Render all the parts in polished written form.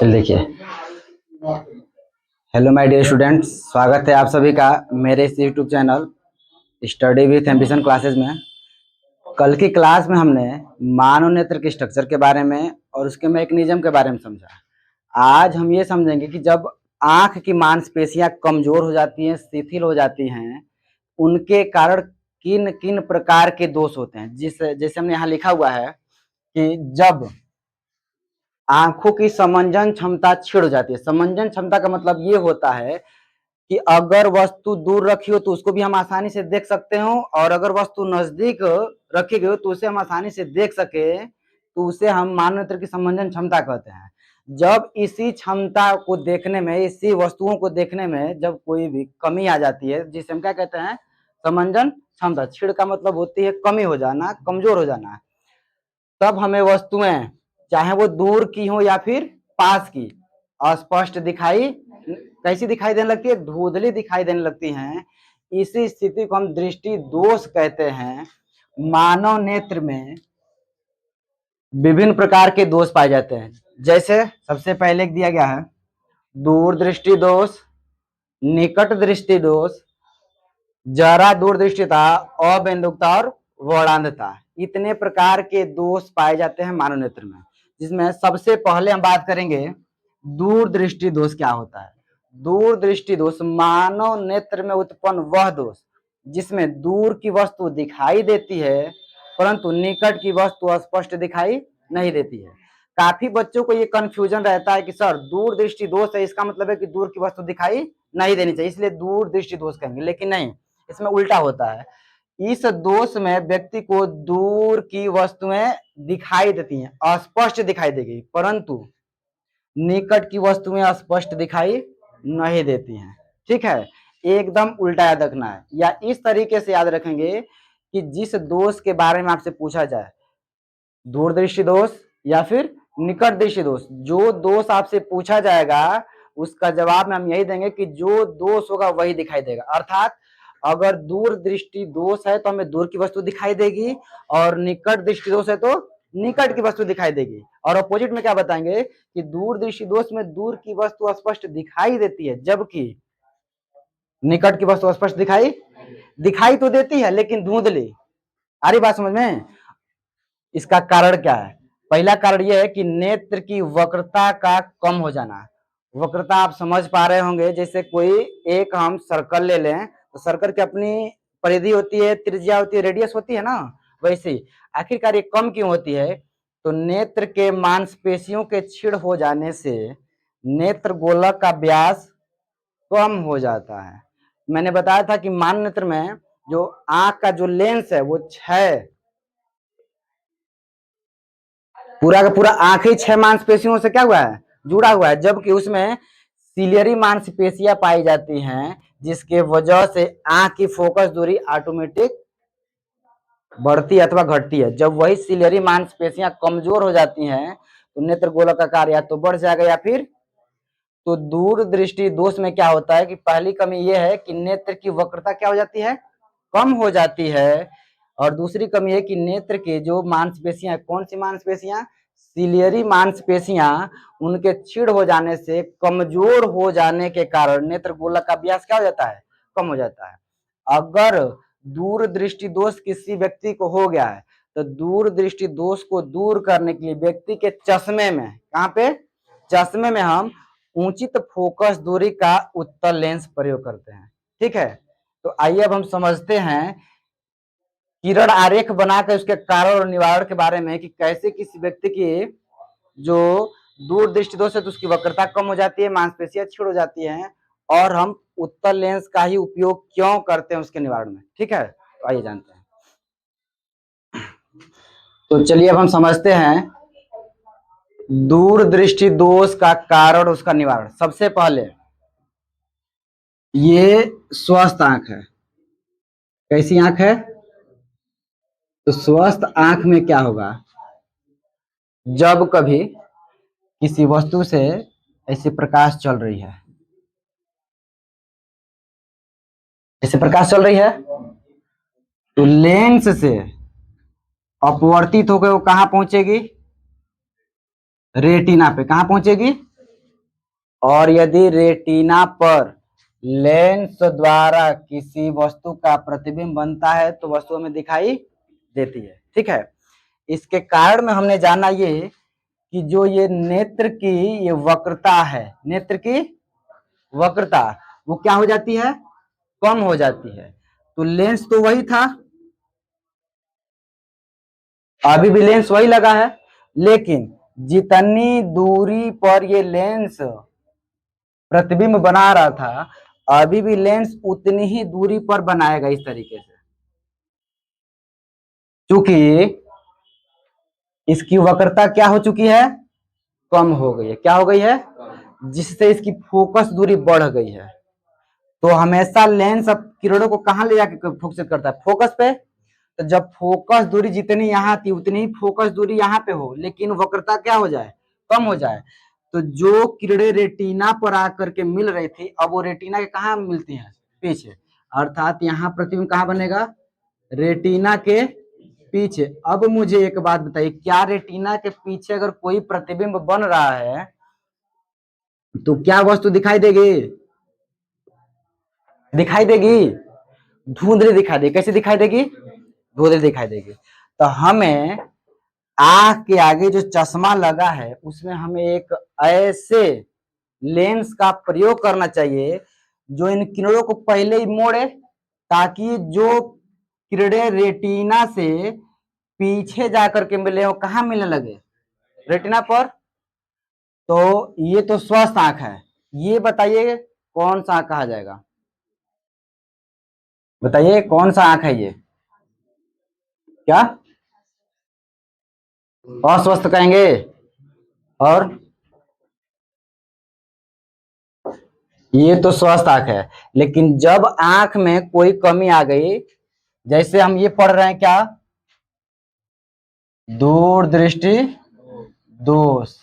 देखिए, hello my dear students, स्वागत है आप सभी का मेरे इस YouTube channel study with ambition classes में। कल की क्लास में हमने मानव नेत्र के स्ट्रक्चर के बारे में और उसके मैकेनिज्म के बारे में समझा। आज हम ये समझेंगे कि जब आंख की मांसपेशियां कमजोर हो जाती हैं, शिथिल हो जाती हैं, उनके कारण किन किन प्रकार के दोष होते हैं। जैसे हमने यहाँ लिखा हुआ है कि जब आंखों की समंजन क्षमता छिड़ जाती है। समंजन क्षमता का मतलब ये होता है कि अगर वस्तु दूर रखी हो तो उसको भी हम आसानी से देख सकते हो, और अगर वस्तु नजदीक रखी गई हो तो उसे हम आसानी से देख सके, तो उसे हम मानव नेत्र की समंजन क्षमता कहते हैं। जब इसी क्षमता को देखने में, इसी वस्तुओं को देखने में जब कोई भी कमी आ जाती है, जिसे हम क्या कहते हैं, समंजन क्षमता। छिड़ का मतलब होती है कमी हो जाना, कमजोर हो जाना। तब हमें वस्तुएं, चाहे वो दूर की हो या फिर पास की, अस्पष्ट दिखाई, कैसी दिखाई देने लगती है, धुंधली दिखाई देने लगती हैं। इसी स्थिति को हम दृष्टि दोष कहते हैं। मानव नेत्र में विभिन्न प्रकार के दोष पाए जाते हैं। जैसे सबसे पहले दिया गया है दूर दृष्टि दोष, निकट दृष्टि दोष, जरा दूरदृष्टिता, अबिंदुकता और वर्णांधता। इतने प्रकार के दोष पाए जाते हैं मानव नेत्र में, जिसमें सबसे पहले हम बात करेंगे दूरदृष्टि दोष क्या होता है। दूरदृष्टि दोष मानव नेत्र में उत्पन्न वह दोष जिसमें दूर की वस्तु दिखाई देती है परंतु निकट की वस्तु स्पष्ट दिखाई नहीं देती है। काफी बच्चों को ये कंफ्यूजन रहता है कि सर दूरदृष्टि दोष है, इसका मतलब है कि दूर की वस्तु दिखाई नहीं देनी चाहिए, इसलिए दूरदृष्टि दोष कहेंगे। लेकिन नहीं, इसमें उल्टा होता है। इस दोष में व्यक्ति को दूर की वस्तुएं दिखाई देती हैं, अस्पष्ट दिखाई देगी, परंतु निकट की वस्तुएं स्पष्ट दिखाई नहीं देती हैं। ठीक है, एकदम उल्टा याद रखना है, या इस तरीके से याद रखेंगे कि जिस दोष के बारे में आपसे पूछा जाए, दूरदृष्टि दोष या फिर निकट दृष्टि दोष, जो दोष आपसे पूछा जाएगा उसका जवाब में हम यही देंगे कि जो दोष होगा वही दिखाई देगा। अर्थात अगर दूर दृष्टि दोष है तो हमें दूर की वस्तु दिखाई देगी, और निकट दृष्टि दोष है तो निकट की वस्तु दिखाई देगी। और अपोजिट में क्या बताएंगे कि दूर दृष्टि दोष में दूर की वस्तु स्पष्ट दिखाई देती है, जबकि निकट की वस्तु स्पष्ट दिखाई तो देती है लेकिन धुंधली। आ रही बात समझ में? इसका कारण क्या है? पहला कारण यह है कि नेत्र की वक्रता का कम हो जाना। वक्रता आप समझ पा रहे होंगे, जैसे कोई एक हम सर्कल ले लें तो सर्कल की अपनी परिधि होती है, त्रिज्या होती है, रेडियस होती है ना, वैसे ही आखिरकार ये कम क्यों होती है? तो नेत्र के मांसपेशियों के क्षीण हो जाने से नेत्र गोलक का व्यास कम हो जाता है। मैंने बताया था कि मानव नेत्र में जो आंख का जो लेंस है वो 6, पूरा का पूरा आंख ही 6 मांसपेशियों से क्या हुआ है, जुड़ा हुआ है, जबकि उसमें सिलियरी मांसपेशियां पाई जाती हैं, जिसके वजह से आंख की फोकस दूरी ऑटोमेटिक बढ़ती अथवा घटती है। जब वही सिलियरी मांसपेशियां कमजोर हो जाती हैं तो नेत्र गोलक का कार्य या तो बढ़ जाएगा या फिर, तो दूर दृष्टि दोष में क्या होता है कि पहली कमी यह है कि नेत्र की वक्रता क्या हो जाती है, कम हो जाती है। और दूसरी कमी है कि नेत्र के जो मांसपेशियां, कौन सी मांसपेशियां, सिलियरी मांसपेशियां, उनके क्षीण हो जाने से, कमजोर हो जाने के कारण नेत्र गोलक का व्यास क्या हो जाता है, कम हो जाता है। अगर दूर दृष्टि दोष किसी व्यक्ति को हो गया है तो दूर दृष्टि दोष को दूर करने के लिए व्यक्ति के चश्मे में, कहाँ पे, चश्मे में हम उचित फोकस दूरी का उत्तल लेंस प्रयोग करते हैं। ठीक है, तो आइए अब हम समझते हैं किरण आरेख बनाकर उसके कारण और निवारण के बारे में, कि कैसे किसी व्यक्ति की जो दूर दृष्टि दोष है तो उसकी वक्रता कम हो जाती है, मांसपेशियां क्षीण हो जाती हैं, और हम उत्तल लेंस का ही उपयोग क्यों करते हैं उसके निवारण में। ठीक है, तो आइए जानते हैं। तो चलिए अब हम समझते हैं दूर दृष्टि दोष का कारण, उसका निवारण। सबसे पहले ये स्वस्थ आंख है। कैसी आंख है? तो स्वस्थ आंख में क्या होगा, जब कभी किसी वस्तु से ऐसे प्रकाश चल रही है, ऐसे प्रकाश चल रही है, तो लेंस से अपवर्तित होकर वो कहाँ पहुंचेगी, रेटिना पे। कहाँ पहुंचेगी, और यदि रेटिना पर लेंस द्वारा किसी वस्तु का प्रतिबिंब बनता है तो वस्तु हमें दिखाई देती है। ठीक है, इसके कारण में हमने जाना ये कि जो ये नेत्र की ये वक्रता है, नेत्र की वक्रता वो क्या हो जाती है, कम हो जाती है। तो लेंस तो वही था, अभी भी लेंस वही लगा है, लेकिन जितनी दूरी पर ये लेंस प्रतिबिंब बना रहा था, अभी भी लेंस उतनी ही दूरी पर बनाएगा इस तरीके से, क्योंकि इसकी वक्रता क्या हो चुकी है, कम हो गई है। क्या हो गई है, जिससे इसकी फोकस दूरी बढ़ गई है। तो हमेशा लेंस अब किरणों को कहां ले जाके फोकस करता है, फोकस पे। तो जब फोकस दूरी जितनी यहाँ थी उतनी ही फोकस दूरी यहाँ पे हो, लेकिन वक्रता क्या हो जाए, कम हो जाए, तो जो किरणें रेटिना पर आकर के मिल रही थी, अब वो रेटिना के कहाँ मिलती हैं, पीछे। अर्थात यहाँ प्रतिबिंब कहाँ बनेगा, रेटिना के पीछे। अब मुझे एक बात बताइए, क्या रेटिना के पीछे अगर कोई प्रतिबिंब बन रहा है तो क्या वस्तु दिखाई देगी, दिखाई देगी, धुंधली दिखाई देगी। कैसे दिखाई देगी, धुंधली दिखाई देगी। तो हमें आंख के आगे जो चश्मा लगा है उसमें हमें एक ऐसे लेंस का प्रयोग करना चाहिए जो इन किरणों को पहले ही मोड़े, ताकि जो किरणें रेटिना से पीछे जाकर के मिले वो कहाँ मिलने लगे, रेटिना पर। तो ये तो स्वस्थ आंख है, ये बताइए कौन सा आंख कहा जाएगा, बताइए कौन सा आंख है ये, क्या अस्वस्थ कहेंगे, और ये तो स्वस्थ आंख है। लेकिन जब आंख में कोई कमी आ गई, जैसे हम ये पढ़ रहे हैं क्या, दूरदृष्टि दोष,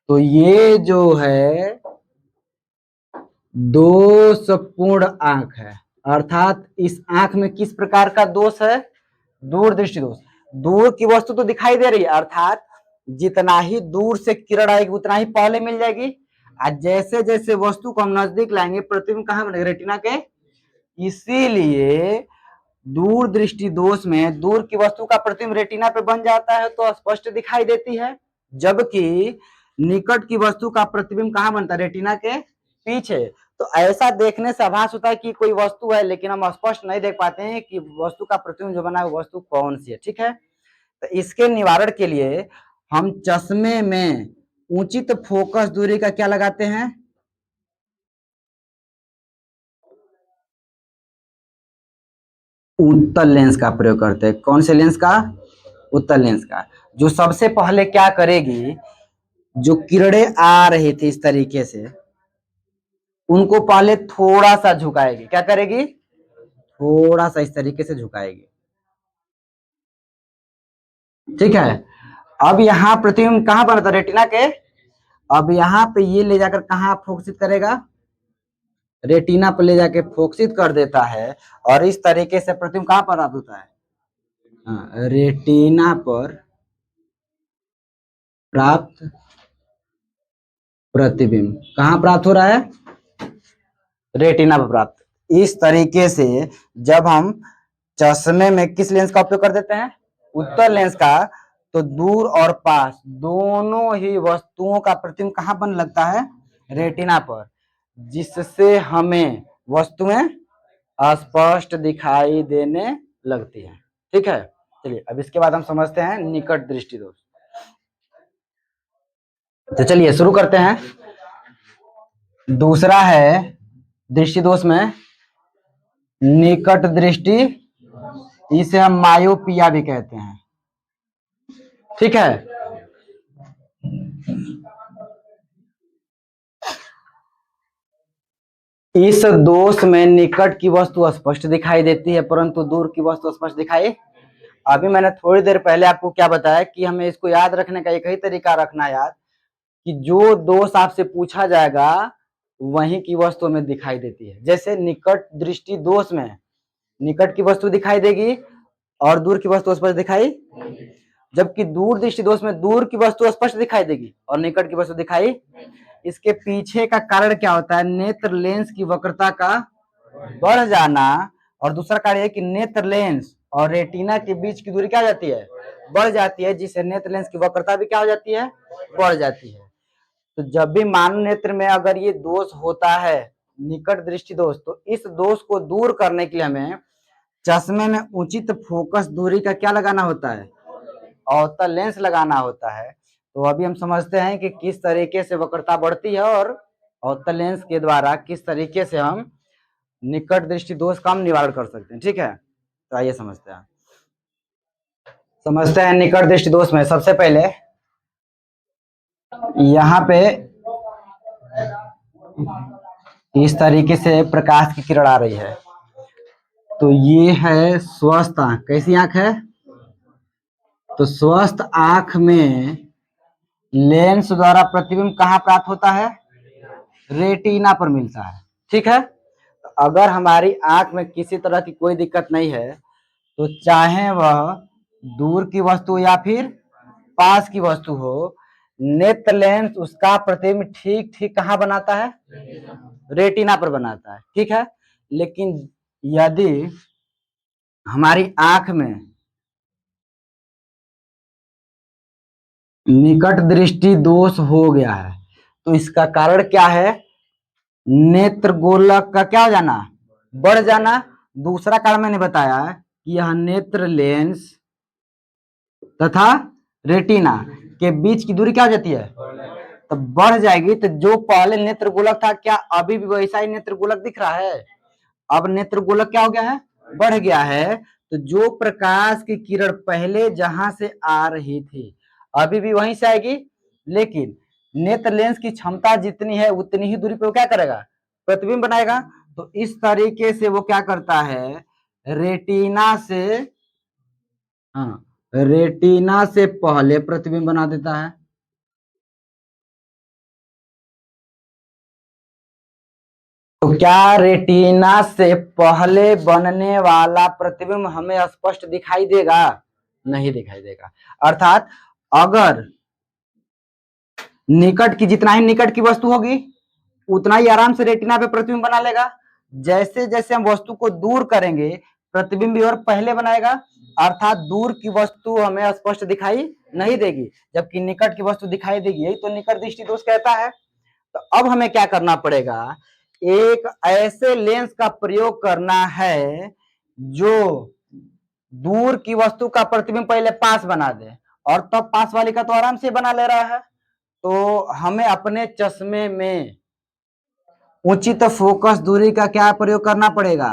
तो ये जो है दोषपूर्ण आंख है। अर्थात इस आंख में किस प्रकार का दोष है, दूरदृष्टि दोष। दूर की वस्तु तो दिखाई दे रही है, अर्थात जितना ही दूर से किरण आएगी उतना ही पहले मिल जाएगी, और जैसे जैसे वस्तु को हम नजदीक लाएंगे प्रतिबिंब कहाँ बनेगा, रेटिना के। इसीलिए दूर दृष्टि दोष में दूर की वस्तु का प्रतिबिंब रेटिना पे बन जाता है तो स्पष्ट दिखाई देती है, जबकि निकट की वस्तु का प्रतिबिंब कहाँ बनता है, रेटिना के पीछे। तो ऐसा देखने से आभास होता है कि कोई वस्तु है, लेकिन हम स्पष्ट नहीं देख पाते हैं कि वस्तु का प्रतिबिंब जो बना है वस्तु कौन सी है। ठीक है, तो इसके निवारण के लिए हम चश्मे में उचित फोकस दूरी का क्या लगाते हैं, उत्तल लेंस का प्रयोग करते हैं। कौन से लेंस का, उत्तल लेंस का, जो सबसे पहले क्या करेगी, जो किरणें आ रही थी इस तरीके से उनको पहले थोड़ा सा झुकाएगी। क्या करेगी, थोड़ा सा इस तरीके से झुकाएगी। ठीक है, अब यहाँ प्रतिबिंब कहाँ बना था, रेटिना के। अब यहाँ पे ये ले जाकर कहाँ फोकसित करेगा, रेटिना पर ले जाके फोकसित कर देता है, और इस तरीके से प्रतिबिंब कहाँ पर प्राप्त होता है, रेटिना पर प्राप्त प्रतिबिंब कहाँ प्राप्त हो रहा है, रेटिना पर प्राप्त। इस तरीके से जब हम चश्मे में किस लेंस का उपयोग कर देते हैं, उत्तल लेंस का, तो दूर और पास दोनों ही वस्तुओं का प्रतिबिंब कहाँ बन लगता है, रेटिना पर, जिससे हमें वस्तुएं स्पष्ट दिखाई देने लगती हैं। ठीक है, चलिए अब इसके बाद हम समझते हैं निकट दृष्टि दोष। तो चलिए शुरू करते हैं। दूसरा है दृष्टि दोष में निकट दृष्टि, इसे हम मायोपिया भी कहते हैं। ठीक है, इस दोष में निकट की वस्तु स्पष्ट दिखाई देती है परंतु दूर की वस्तु स्पष्ट दिखाई। अभी मैंने थोड़ी देर पहले आपको क्या बताया कि हमें इसको याद रखने का एक ही तरीका रखना याद, कि जो दोष आपसे पूछा जाएगा वहीं की वस्तु में दिखाई देती है। जैसे निकट दृष्टि दोष में निकट की वस्तु दिखाई देगी और दूर की वस्तु स्पष्ट दिखाई, जबकि दूर दृष्टि दोष में दूर की वस्तु स्पष्ट दिखाई देगी और निकट की वस्तु दिखाई। इसके पीछे का कारण क्या होता है? नेत्र लेंस की वक्रता का बढ़ जाना, और दूसरा कार्य है कि नेत्र लेंस और रेटिना के बीच की दूरी क्या हो जाती है? बढ़ जाती है, जिससे नेत्र लेंस की वक्रता भी क्या हो जाती है? बढ़ जाती है। तो जब भी मानव नेत्र में अगर ये दोष होता है, निकट दृष्टि दोष, तो इस दोष को दूर करने के लिए हमें चश्मे में उचित फोकस दूरी का क्या लगाना होता है? अवतल लेंस लगाना होता है। तो अभी हम समझते हैं कि किस तरीके से वक्रता बढ़ती है और अवतल लेंस के द्वारा किस तरीके से हम निकट दृष्टि दोष का हम निवारण कर सकते हैं। ठीक है, तो आइए समझते हैं निकट दृष्टि दोष में। सबसे पहले यहाँ पे इस तरीके से प्रकाश की किरण आ रही है, तो ये है स्वस्थ आंख। कैसी आंख है? तो स्वस्थ आंख में लेंस द्वारा प्रतिबिंब कहाँ प्राप्त होता है? रेटिना पर मिलता है। ठीक है, अगर हमारी आंख में किसी तरह की कोई दिक्कत नहीं है, तो चाहे वह दूर की वस्तु या फिर पास की वस्तु हो, नेत्र लेंस उसका प्रतिबिंब ठीक ठीक कहाँ बनाता है? रेटिना पर बनाता है। ठीक है, लेकिन यदि हमारी आंख में निकट दृष्टि दोष हो गया है, तो इसका कारण क्या है? नेत्र गोलक का क्या हो जाना? बढ़ जाना। दूसरा कारण मैंने बताया कि यह नेत्र लेंस तथा रेटिना के बीच की दूरी क्या हो जाती है? तो बढ़ जाएगी। तो जो पहले नेत्र गोलक था, क्या अभी भी वैसा ही नेत्र गोलक दिख रहा है? अब नेत्र गोलक क्या हो गया है? बढ़ गया है। तो जो प्रकाश की किरण पहले जहां से आ रही थी, अभी भी वहीं से आएगी, लेकिन नेत्र लेंस की क्षमता जितनी है उतनी ही दूरी पे वो क्या करेगा? प्रतिबिंब बनाएगा। तो इस तरीके से वो क्या करता है? रेटिना से, हाँ, रेटिना से पहले प्रतिबिंब बना देता है। तो क्या रेटिना से पहले बनने वाला प्रतिबिंब हमें स्पष्ट दिखाई देगा? नहीं दिखाई देगा। अर्थात अगर निकट की, जितना ही निकट की वस्तु होगी उतना ही आराम से रेटिना पे प्रतिबिंब बना लेगा। जैसे जैसे हम वस्तु को दूर करेंगे, प्रतिबिंब भी और पहले बनाएगा, अर्थात दूर की वस्तु हमें स्पष्ट दिखाई नहीं देगी, जबकि निकट की वस्तु दिखाई देगी। यही तो निकट दृष्टि दोष कहता है। तो अब हमें क्या करना पड़ेगा? एक ऐसे लेंस का प्रयोग करना है जो दूर की वस्तु का प्रतिबिंब पहले पास बना दे, और तब पास वाली का तो आराम से बना ले रहा है। तो हमें अपने चश्मे में उचित फोकस दूरी का क्या प्रयोग करना पड़ेगा?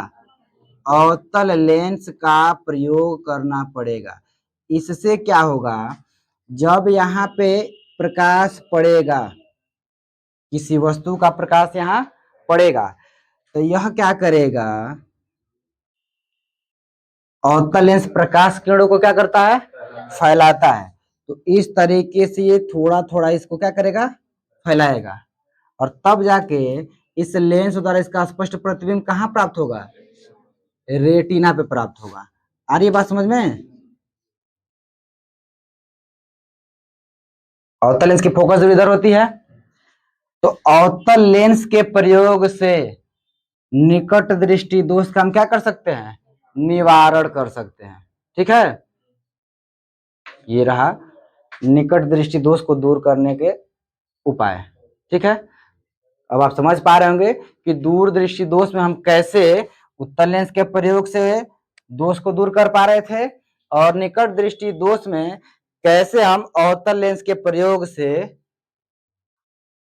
अवतल लेंस का प्रयोग करना पड़ेगा। इससे क्या होगा? जब यहाँ पे प्रकाश पड़ेगा, किसी वस्तु का प्रकाश यहाँ पड़ेगा, तो यह क्या करेगा? अवतल लेंस प्रकाश किरणों को क्या करता है? फैलाता है। तो इस तरीके से ये थोड़ा थोड़ा इसको क्या करेगा? फैलाएगा, और तब जाके इस लेंस द्वारा इसका स्पष्ट प्रतिबिंब कहाँ प्राप्त होगा? रेटिना पे प्राप्त होगा। आ रही है बात समझ में? अवतल लेंस की फोकस दूरी इधर होती है, तो अवतल लेंस के प्रयोग से निकट दृष्टि दोष का हम क्या कर सकते हैं? निवारण कर सकते हैं। ठीक है, ये रहा निकट दृष्टि दोष को दूर करने के उपाय। ठीक है, अब आप समझ पा रहे होंगे कि दूर दृष्टि दोष में हम कैसे उत्तल लेंस के प्रयोग से दोष को दूर कर पा रहे थे, और निकट दृष्टि दोष में कैसे हम अवतल लेंस के प्रयोग से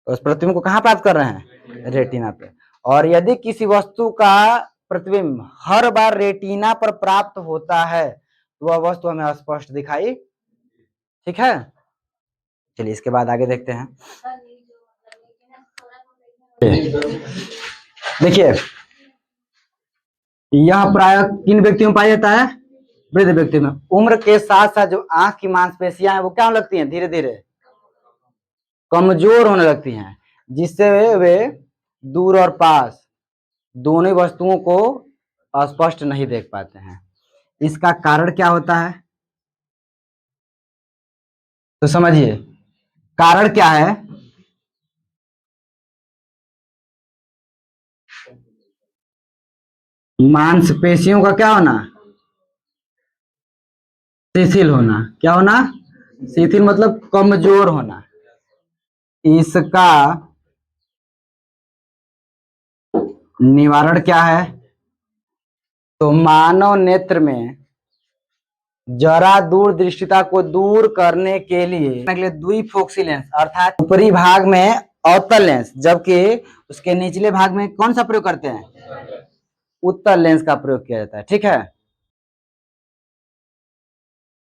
उस प्रतिबिंब को कहाँ प्राप्त कर रहे हैं? रेटिना पे। और यदि किसी वस्तु का प्रतिबिंब हर बार रेटिना पर प्राप्त होता है, तो वह वस्तु हमें स्पष्ट दिखाई। ठीक है, चलिए इसके बाद आगे देखते हैं। देखिए, यह प्राय किन व्यक्तियों में पाया जाता है? वृद्ध व्यक्ति में। उम्र के साथ साथ जो आंख की मांसपेशियां हैं वो क्या होने लगती हैं? धीरे धीरे कमजोर होने लगती हैं, जिससे वे दूर और पास दोनों वस्तुओं को स्पष्ट नहीं देख पाते हैं। इसका कारण क्या होता है? तो समझिए कारण क्या है। मांसपेशियों का क्या होना? शिथिल होना। क्या होना? शिथिल मतलब कमजोर होना। इसका निवारण क्या है? तो मानव नेत्र में जरा दूरदृष्टिता को दूर करने के लिए द्विफोक्सी लेंस अर्थात ऊपरी भाग में अवतल लेंस, जबकि उसके निचले भाग में कौन सा प्रयोग करते हैं? उत्तल लेंस का प्रयोग किया जाता है। ठीक है।